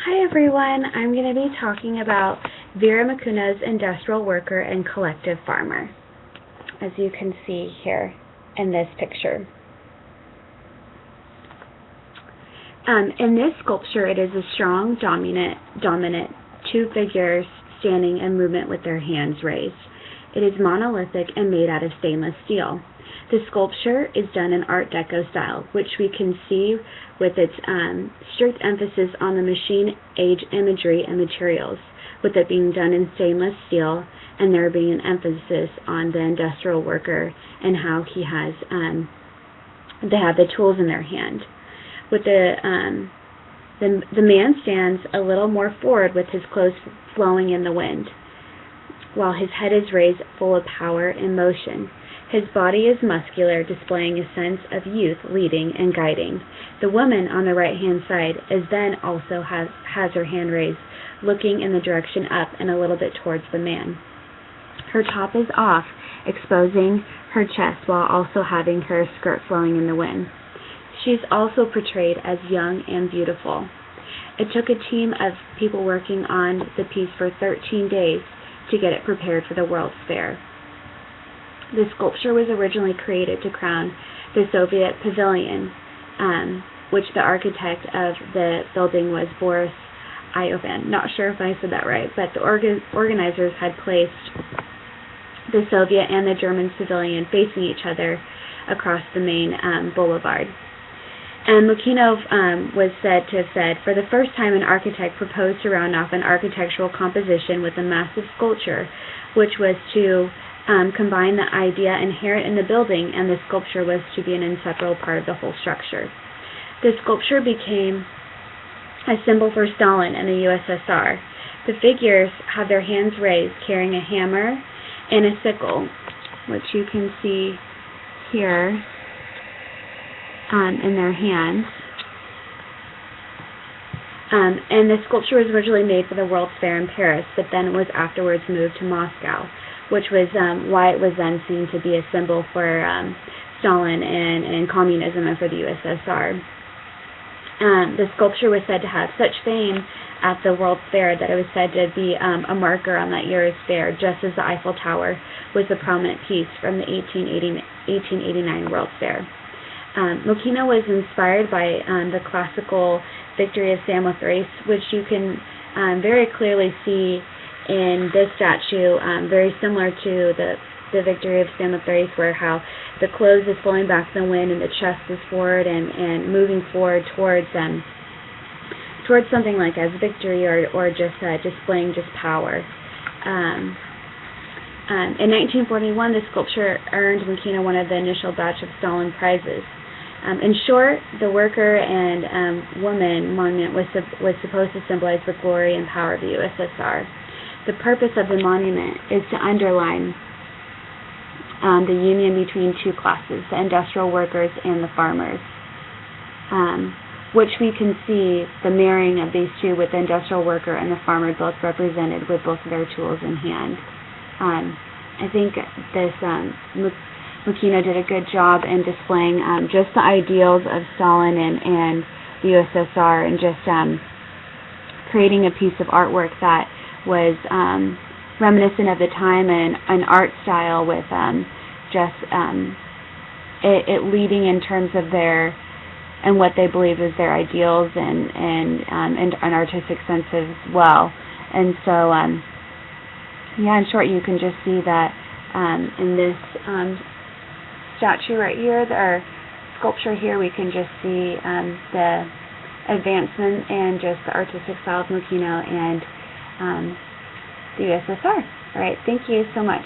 Hi everyone, I'm going to be talking about Vera Macuna's industrial worker and collective farmer, as you can see here in this picture. In this sculpture, it is a strong, dominant two figures standing in movement with their hands raised. It is monolithic and made out of stainless steel. The sculpture is done in Art Deco style, which we can see with its strict emphasis on the machine age imagery and materials, with it being done in stainless steel and there being an emphasis on the industrial worker and how he has they have the tools in their hand. With the man stands a little more forward with his clothes flowing in the wind, while his head is raised full of power and motion. His body is muscular, displaying a sense of youth, leading and guiding. The woman on the right-hand side is then also has her hand raised, looking in the direction up and a little bit towards the man. Her top is off, exposing her chest while also having her skirt flowing in the wind. She's also portrayed as young and beautiful. It took a team of people working on the piece for 13 days to get it prepared for the World's Fair. The sculpture was originally created to crown the Soviet Pavilion, which the architect of the building was Boris Ivan. Not sure if I said that right, but the organizers had placed the Soviet and the German pavilion facing each other across the main boulevard. And Macuno was said to have said, "For the first time, an architect proposed to round off an architectural composition with a massive sculpture, which was to combine the idea inherent in the building, and the sculpture was to be an inseparable part of the whole structure." The sculpture became a symbol for Stalin and the USSR. The figures have their hands raised, carrying a hammer and a sickle, which you can see here in their hands. And the sculpture was originally made for the World's Fair in Paris, but then it was afterwards moved to Moscow, which was why it was then seen to be a symbol for Stalin and communism and for the USSR. The sculpture was said to have such fame at the World's Fair that it was said to be a marker on that year's fair, just as the Eiffel Tower was a prominent piece from the 1889 World's Fair. Macuno was inspired by the classical Victory of Samothrace, which you can very clearly see in this statue, very similar to the Victory of Samothrace, where how the clothes is flowing back in the wind and the chest is forward and moving forward towards something like as victory or just displaying just power. In 1941, the sculpture earned Macuno one of the initial batch of Stalin prizes. In short, the worker and woman monument was supposed to symbolize the glory and power of the USSR. The purpose of the monument is to underline the union between two classes, the industrial workers and the farmers, which we can see the marrying of these two with the industrial worker and the farmer both represented with both of their tools in hand. I think this Macuno did a good job in displaying just the ideals of Stalin and the USSR, and just creating a piece of artwork that was reminiscent of the time and an art style with it leading in terms of their and what they believe is their ideals and an artistic sense as well. And so yeah, in short, you can just see that in this statue right here, or sculpture here, we can just see the advancement and just the artistic style of Macuno and the USSR. All right, thank you so much.